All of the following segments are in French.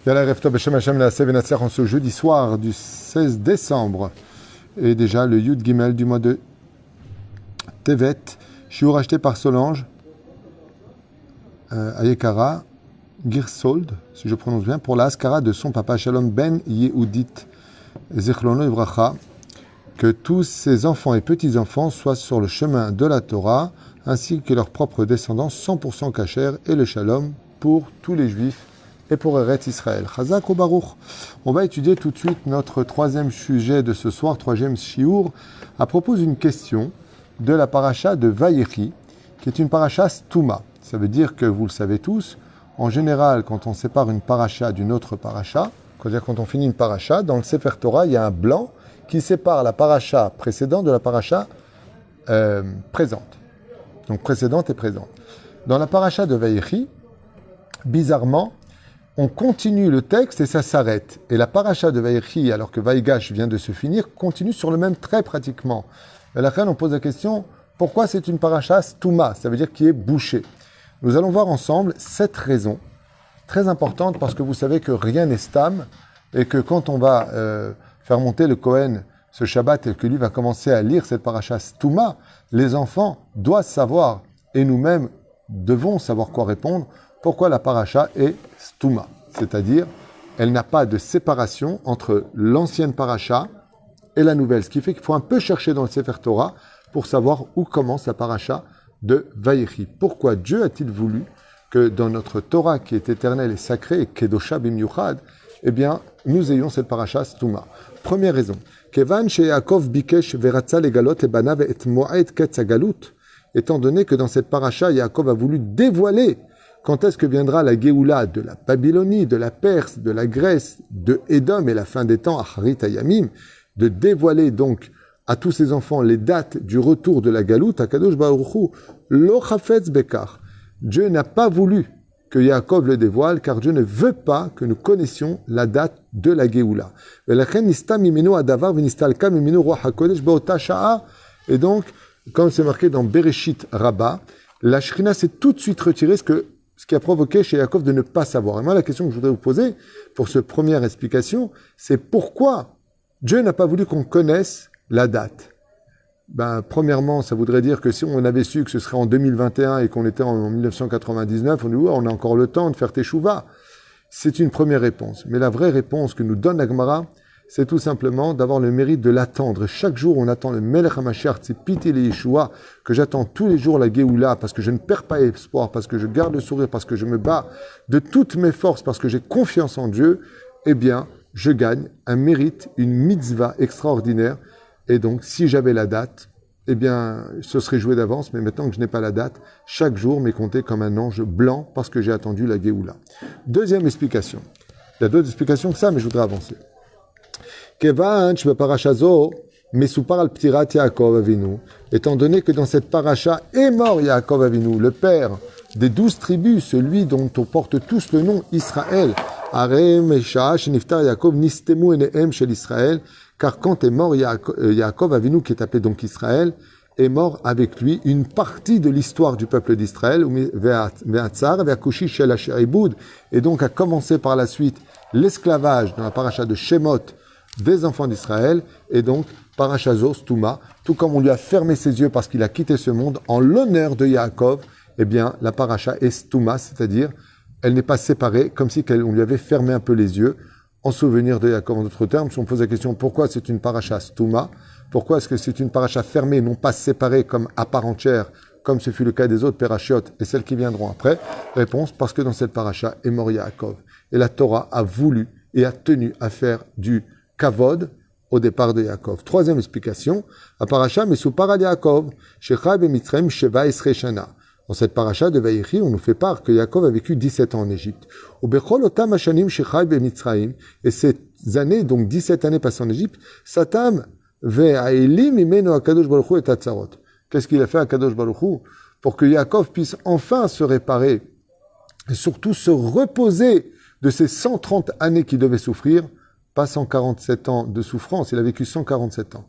Yalla Rev Tov Beshem Hashem Naaseh Venatzach en ce jeudi soir du 16 décembre. Et déjà le Yud Gimel du mois de Tevet. Shiur acheté par Solange Ayekara Girsold, si je prononce bien, pour la Askara de son papa Shalom Ben Yehudit Zichrono Ivracha. Que tous ses enfants et petits-enfants soient sur le chemin de la Torah, ainsi que leurs propres descendants 100% kasher et le Shalom pour tous les Juifs et pour Eretz Israël. Chazak ou Baruch. On va étudier tout de suite notre troisième sujet de ce soir, troisième shiur, à propos d'une question de la paracha de Vayechi, qui est une paracha Stouma. Ça veut dire que, vous le savez tous, en général, quand on sépare une paracha d'une autre paracha, c'est-à-dire quand on finit une paracha, dans le Sefer Torah, il y a un blanc qui sépare la paracha précédente de la paracha présente. Donc précédente et présente. Dans la paracha de Vayechi, bizarrement, on continue le texte et ça s'arrête. Et la paracha de Vayechi, alors que Vaïgash vient de se finir, continue sur le même trait pratiquement. Et là, on pose la question, pourquoi c'est une paracha stouma? Ça veut dire qui est bouchée. Nous allons voir ensemble 7 raisons, très importantes, parce que vous savez que rien n'est stam, et que quand on va faire monter le Kohen ce Shabbat et que lui va commencer à lire cette paracha stouma, les enfants doivent savoir, et nous-mêmes devons savoir quoi répondre, pourquoi la paracha est stouma, c'est-à-dire elle n'a pas de séparation entre l'ancienne paracha et la nouvelle, ce qui fait qu'il faut un peu chercher dans le Sefer Torah pour savoir où commence la paracha de Vayechi. Pourquoi Dieu a-t-il voulu que dans notre Torah qui est éternelle et sacrée, et Kedosha b'miyuchad, eh bien, nous ayons cette paracha stouma. Première raison, Kevan sheYaakov bikesh veratza legalot lebanav et moed ketz hagalut, étant donné que dans cette paracha, Yaakov a voulu dévoiler quand est-ce que viendra la Géoula de la Babylonie, de la Perse, de la Grèce, de Édom et la fin des temps, Acharit Hayamim, de dévoiler donc à tous ses enfants les dates du retour de la Galoute, Akadosh Baruch Hu, Lo Chafetz Bekar. Dieu n'a pas voulu que Yaakov le dévoile, car Dieu ne veut pas que nous connaissions la date de la Géoula. Et donc, comme c'est marqué dans Bereshit Rabbah, la Shrina s'est tout de suite retirée, ce qui a provoqué chez Yaakov de ne pas savoir. Et moi, la question que je voudrais vous poser, pour cette première explication, c'est pourquoi Dieu n'a pas voulu qu'on connaisse la date. Premièrement, ça voudrait dire que si on avait su que ce serait en 2021 et qu'on était en 1999, on dit on a encore le temps de faire Teshuvah. C'est une première réponse. Mais la vraie réponse que nous donne la Gemara, c'est tout simplement d'avoir le mérite de l'attendre. Chaque jour, on attend le Melech HaMashiach, Tzipiti le Yeshua, que j'attends tous les jours la Géoula, parce que je ne perds pas espoir, parce que je garde le sourire, parce que je me bats de toutes mes forces, parce que j'ai confiance en Dieu, eh bien, je gagne un mérite, une mitzvah extraordinaire. Et donc, si j'avais la date, eh bien, ce serait joué d'avance, mais maintenant que je n'ai pas la date, chaque jour m'est compté comme un ange blanc, parce que j'ai attendu la Géoula. Deuxième explication. Il y a d'autres explications que ça, mais je voudrais avancer. Kevan shbeparachazo mesupar al ptirat Yaakov Avinu, étant donné que dans cette paracha est mort Yaakov Avinu, le père des 12 tribus, celui dont on porte tous le nom Israël, Are Mesha sheniftar Yaakov nistemu enehem shel Israël, car quand est mort Yaakov Avinu, qui est appelé donc Israël, est mort avec lui une partie de l'histoire du peuple d'Israël, et donc a commencé par la suite l'esclavage dans la paracha de Shemot des enfants d'Israël, et donc parachazo stouma, tout comme on lui a fermé ses yeux parce qu'il a quitté ce monde en l'honneur de Yaakov, eh bien la paracha est stouma, c'est-à-dire elle n'est pas séparée, comme si on lui avait fermé un peu les yeux en souvenir de Yaakov. En d'autres termes, si on pose la question pourquoi c'est une paracha stouma, pourquoi est-ce que c'est une paracha fermée, non pas séparée comme à part entière, comme ce fut le cas des autres parachiotes et celles qui viendront après? Réponse, parce que dans cette paracha est mort Yaakov. Et la Torah a voulu et a tenu à faire du kavod au départ de Yaakov. Troisième explication, la paracha mesupar al Yaakov, shechai b'mitzrayim sheva esrei shana. Dans cette paracha de Vayechi, on nous fait part que Yaakov a vécu 17 ans en Égypte. Ubechol otam hashanim shechai b'mitzrayim, et ces années, donc 17 années passées en Égypte, satam ve'aelim imenu akadosh baruch hu et hatzarot. Qu'est-ce qu'il a fait à Kadosh Baruch Hu pour que Yaakov puisse enfin se réparer et surtout se reposer de ces 130 années qu'il devait souffrir, pas 147 ans de souffrance, il a vécu 147 ans.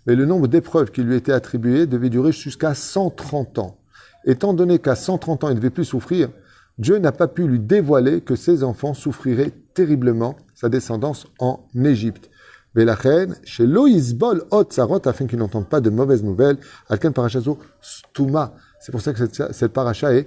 Mais le nombre d'épreuves qui lui étaient attribuées devait durer jusqu'à 130 ans. Étant donné qu'à 130 ans, il ne devait plus souffrir, Dieu n'a pas pu lui dévoiler que ses enfants souffriraient terriblement sa descendance en Égypte. Velachen, chez Loïsbol Otsarot, afin qu'ils n'entendent pas de mauvaises nouvelles, Alken Parachazo Stuma. C'est pour ça que cette paracha est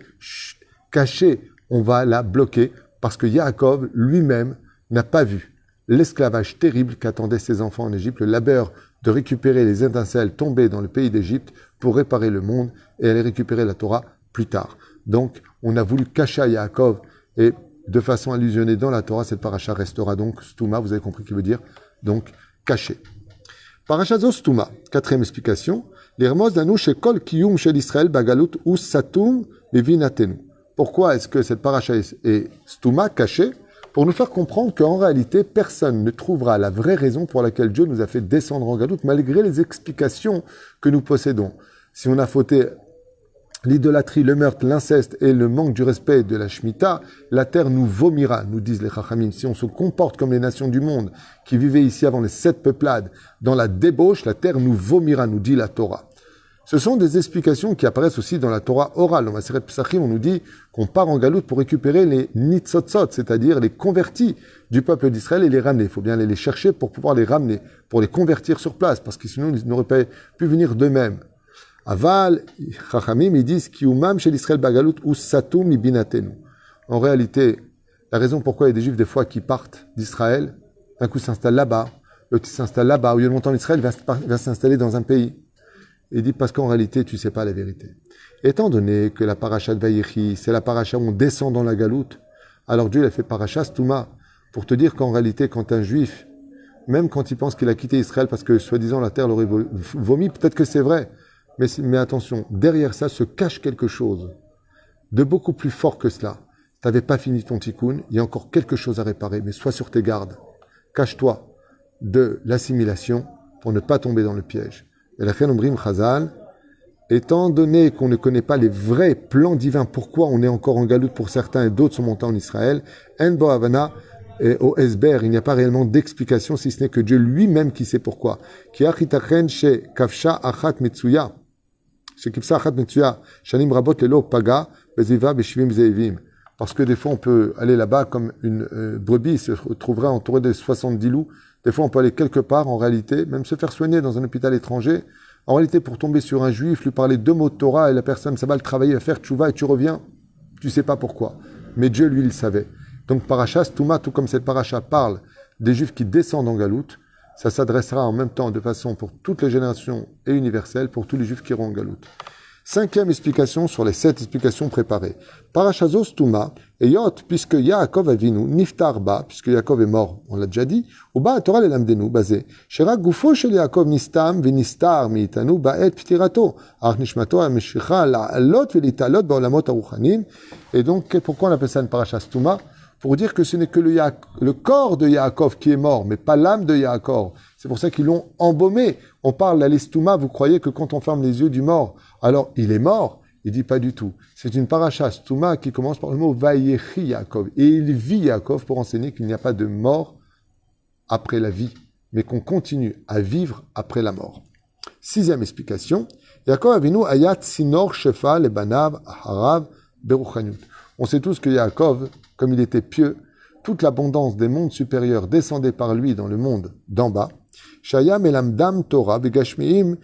cachée. On va la bloquer parce que Yaakov lui-même n'a pas vu l'esclavage terrible qu'attendaient ses enfants en Égypte, le labeur de récupérer les étincelles tombées dans le pays d'Égypte pour réparer le monde et aller récupérer la Torah plus tard. Donc, on a voulu cacher à Yaakov et de façon allusionnée dans la Torah, cette paracha restera donc Stuma, vous avez compris ce qu'il veut dire, donc caché. Paracha zo Stuma, quatrième explication, l'Hermos danou shekol kiyum shel Israël bagalut us satum levinatenu. Pourquoi est-ce que cette paracha est Stuma, cachée? Pour nous faire comprendre qu'en réalité, personne ne trouvera la vraie raison pour laquelle Dieu nous a fait descendre en galoute, malgré les explications que nous possédons. Si on a fauté l'idolâtrie, le meurtre, l'inceste et le manque du respect de la Shemitah, la terre nous vomira, nous disent les Chachamim. Si on se comporte comme les nations du monde qui vivaient ici avant les 7 peuplades, dans la débauche, la terre nous vomira, nous dit la Torah. Ce sont des explications qui apparaissent aussi dans la Torah orale. Dans la Maseret Pesachim, on nous dit qu'on part en galoute pour récupérer les nitzotzot, c'est-à-dire les convertis du peuple d'Israël et les ramener. Il faut bien aller les chercher pour pouvoir les ramener, pour les convertir sur place, parce que sinon ils n'auraient pas pu venir d'eux-mêmes. Aval, Chachamim, ils disent Kiumam chez l'Israël Bagalut ou Satum ibinatenu. En réalité, la raison pourquoi il y a des Juifs des fois qui partent d'Israël, d'un coup s'installent là-bas, l'autre s'installe là-bas, au lieu de monter en Israël, va s'installer dans un pays. Il dit parce qu'en réalité, tu ne sais pas la vérité. Étant donné que la paracha de Vayechi, c'est la paracha où on descend dans la galoute, alors Dieu il a fait paracha Stouma pour te dire qu'en réalité, quand un juif, même quand il pense qu'il a quitté Israël parce que soi-disant la terre l'aurait vomi, peut-être que c'est vrai, mais attention, derrière ça se cache quelque chose de beaucoup plus fort que cela. Tu n'avais pas fini ton tikkun, il y a encore quelque chose à réparer, mais sois sur tes gardes. Cache-toi de l'assimilation pour ne pas tomber dans le piège. Et la Omrim Chazal, étant donné qu'on ne connaît pas les vrais plans divins, pourquoi on est encore en galoute pour certains et d'autres sont montés en Israël, En Bo Havana et au Esber, il n'y a pas réellement d'explication si ce n'est que Dieu lui-même qui sait pourquoi. Ki achitachen she kafsha achat metsuya, she kifsa achat metsuya, shanim rabot lelo paga, beziva beshivim zeivim. Parce que des fois on peut aller là-bas comme une brebis se trouverait entourée de 70 loups. Des fois, on peut aller quelque part, en réalité, même se faire soigner dans un hôpital étranger. En réalité, pour tomber sur un juif, lui parler 2 mots de Torah et la personne, ça va le travailler, faire tchouva et tu reviens. Tu sais pas pourquoi. Mais Dieu, lui, il savait. Donc, paracha, Stouma, tout comme cette paracha parle des juifs qui descendent en galoute, ça s'adressera en même temps de façon pour toutes les générations et universelle pour tous les juifs qui iront en galoute. 5e explication sur les 7 explications préparées. Parachazo Stouma, et Yot, puisque Yaakov Avinu, Niftar Ba, puisque Yaakov est mort, on l'a déjà dit, ou Ba Torah l'Elamdenu, basé. Shera Gufo shel Yaakov Nistam, Venistar, Miitanu, Baet Ptirato, Ach Nishmato, Ameshicha, La'alot, Velitalot, Baolamot, Aruchanim. Et donc, pourquoi on appelle ça une Paracha Stouma? Pour dire que ce n'est que le corps de Yaakov qui est mort, mais pas l'âme de Yaakov. C'est pour ça qu'ils l'ont embaumé. On parle à l'estouma, vous croyez que quand on ferme les yeux du mort, alors il est mort? Il dit pas du tout. C'est une paracha stouma qui commence par le mot Vayechi Yaakov. Et il vit Yaakov pour enseigner qu'il n'y a pas de mort après la vie, mais qu'on continue à vivre après la mort. 6e explication. Yaakov Avinu ayat sinor shefa lebanav harav beruchaniut. On sait tous que Yaakov, comme il était pieux, toute l'abondance des mondes supérieurs descendait par lui dans le monde d'en bas. Shayam elamdam Torah begashmiim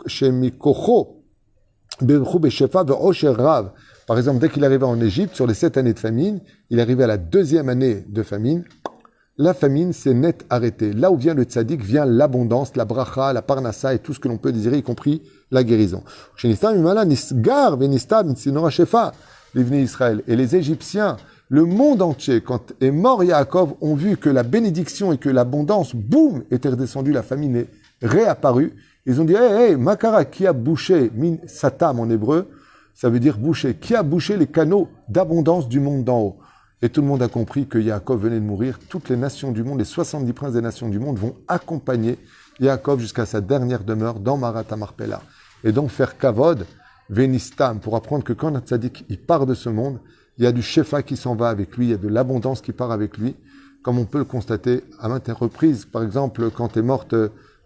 shemikocho beruchu beshefa ve'osher rav. Par exemple, dès qu'il arrivait en Égypte, sur les 7 années de famine, il arrivait à la 2e année de famine. La famine s'est net arrêtée. Là où vient le tzaddik, vient l'abondance, la bracha, la parnassa et tout ce que l'on peut désirer, y compris la guérison. Israël. Et les Égyptiens, le monde entier, quand est mort Yaakov, ont vu que la bénédiction et que l'abondance, boum, était redescendue, la famine est réapparue. Ils ont dit, hey, Makara, qui a bouché, min satam en hébreu, ça veut dire boucher, qui a bouché les canaux d'abondance du monde d'en haut. Et tout le monde a compris que Yaakov venait de mourir. Toutes les nations du monde, les 70 princes des nations du monde vont accompagner Yaakov jusqu'à sa dernière demeure dans Marat Marpella. Et donc faire kavod, Venistam, pour apprendre que quand un tzaddik il part de ce monde, il y a du shefa qui s'en va avec lui, il y a de l'abondance qui part avec lui, comme on peut le constater à maintes reprises. Par exemple, quand est morte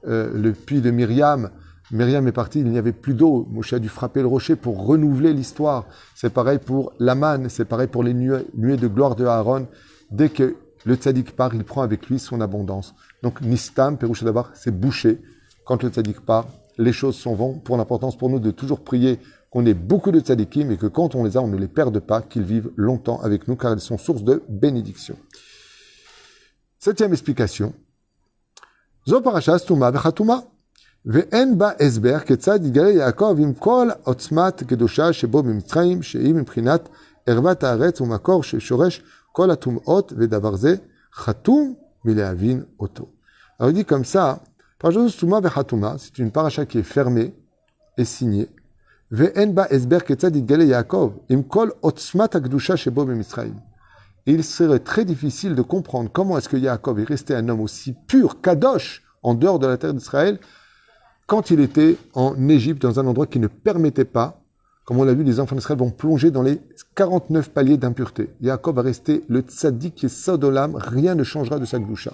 le puits de Myriam, Myriam est partie, il n'y avait plus d'eau. Moshe a dû frapper le rocher pour renouveler l'histoire. C'est pareil pour Laman, c'est pareil pour les nuées de gloire de Aaron. Dès que le tzaddik part, il prend avec lui son abondance. Donc nistam, Pérouche d'abord, c'est bouché. Quand le tzaddik part, les choses s'en vont. Pour l'importance pour nous de toujours prier qu'on ait beaucoup de tzaddikim et que quand on les a, on ne les perde pas, qu'ils vivent longtemps avec nous car ils sont source de bénédiction. Septième explication. Zo parasha stuma vechatuma. ואין בה הסבר כיצד יגלה יעקב עם כל עוצמת קדושה שבו במצרים, שהיא מבחינת ערוות הארץ ומקור ששורש כל הטומאות, ודבר זה חתום מלהבין אותו. Alors il dit comme ça, parasha stuma vechatuma, c'est une paracha qui est fermée et signée. ואין בה הסבר כיצד יגלה יעקב עם כל עוצמת הקדושה שבו במצרים. Il serait très difficile de comprendre comment est-ce que Yaakov est resté un homme aussi pur, kadosh, en dehors de la terre d'Israël, quand il était en Égypte, dans un endroit qui ne permettait pas, comme on l'a vu, les enfants d'Israël vont plonger dans les 49 paliers d'impureté. Yaakov va rester le tzaddik qui est Sodolam, rien ne changera de sa gdoucha,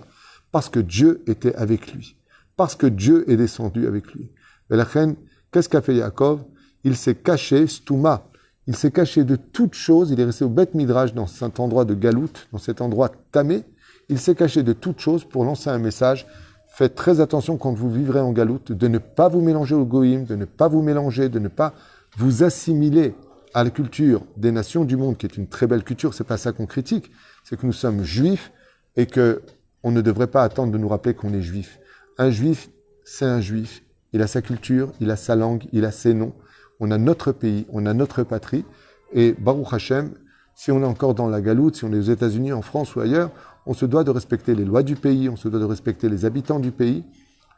parce que Dieu était avec lui, parce que Dieu est descendu avec lui. Mais la reine, qu'est-ce qu'a fait Yaakov? Il s'est caché, stouma, il s'est caché de toute chose, il est resté au Beth Midrash, dans cet endroit de Galout, dans cet endroit tamé, il s'est caché de toute chose pour lancer un message. Faites très attention quand vous vivrez en galoute, de ne pas vous mélanger au goïm, de ne pas vous mélanger, de ne pas vous assimiler à la culture des nations du monde, qui est une très belle culture. C'est pas ça qu'on critique, c'est que nous sommes juifs et que on ne devrait pas attendre de nous rappeler qu'on est juif. Un juif, c'est un juif. Il a sa culture, il a sa langue, il a ses noms. On a notre pays, on a notre patrie. Et Baruch Hashem, si on est encore dans la galoute, si on est aux États-Unis, en France ou ailleurs, on se doit de respecter les lois du pays, on se doit de respecter les habitants du pays,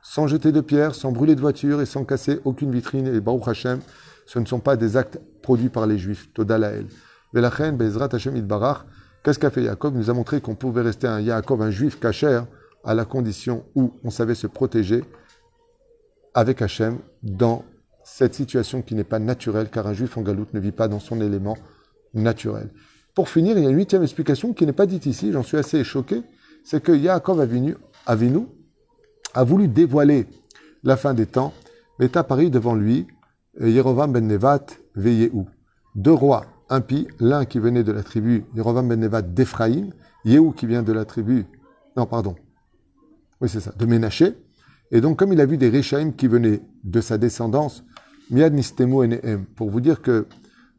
sans jeter de pierres, sans brûler de voitures et sans casser aucune vitrine. Et Baruch Hashem, ce ne sont pas des actes produits par les Juifs. Toda Lael. Velachen, Bezrat Hashem Idbarach, qu'est-ce qu'a fait Yaakov? Il nous a montré qu'on pouvait rester un Yaakov, un Juif kasher, à la condition où on savait se protéger avec Hashem dans cette situation qui n'est pas naturelle, car un Juif en galoute ne vit pas dans son élément naturel. Pour finir, il y a une huitième explication qui n'est pas dite ici, j'en suis assez choqué, c'est que Yaakov Avinu a voulu dévoiler la fin des temps, mais est apparu devant lui Yerovam ben Nevat ve Yehu. Deux rois impies, l'un qui venait de la tribu Yerovam ben Nevat d'Ephraïm, Yehu qui vient de la tribu, de Ménaché. Et donc, comme il a vu des Réchaïm qui venaient de sa descendance, Miad Nistemu Enehem, pour vous dire que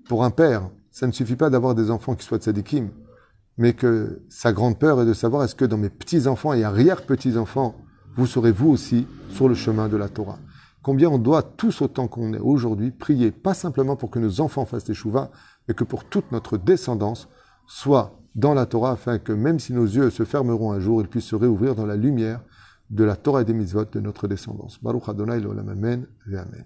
pour un père, ça ne suffit pas d'avoir des enfants qui soient tzadikim, mais que sa grande peur est de savoir est-ce que dans mes petits-enfants et arrière-petits-enfants, vous serez vous aussi sur le chemin de la Torah. Combien on doit tous autant qu'on est aujourd'hui prier, pas simplement pour que nos enfants fassent des chouvas, mais que pour toute notre descendance soit dans la Torah, afin que même si nos yeux se fermeront un jour, ils puissent se réouvrir dans la lumière de la Torah et des mitzvot de notre descendance. Baruch Adonai l'olam amen et amen.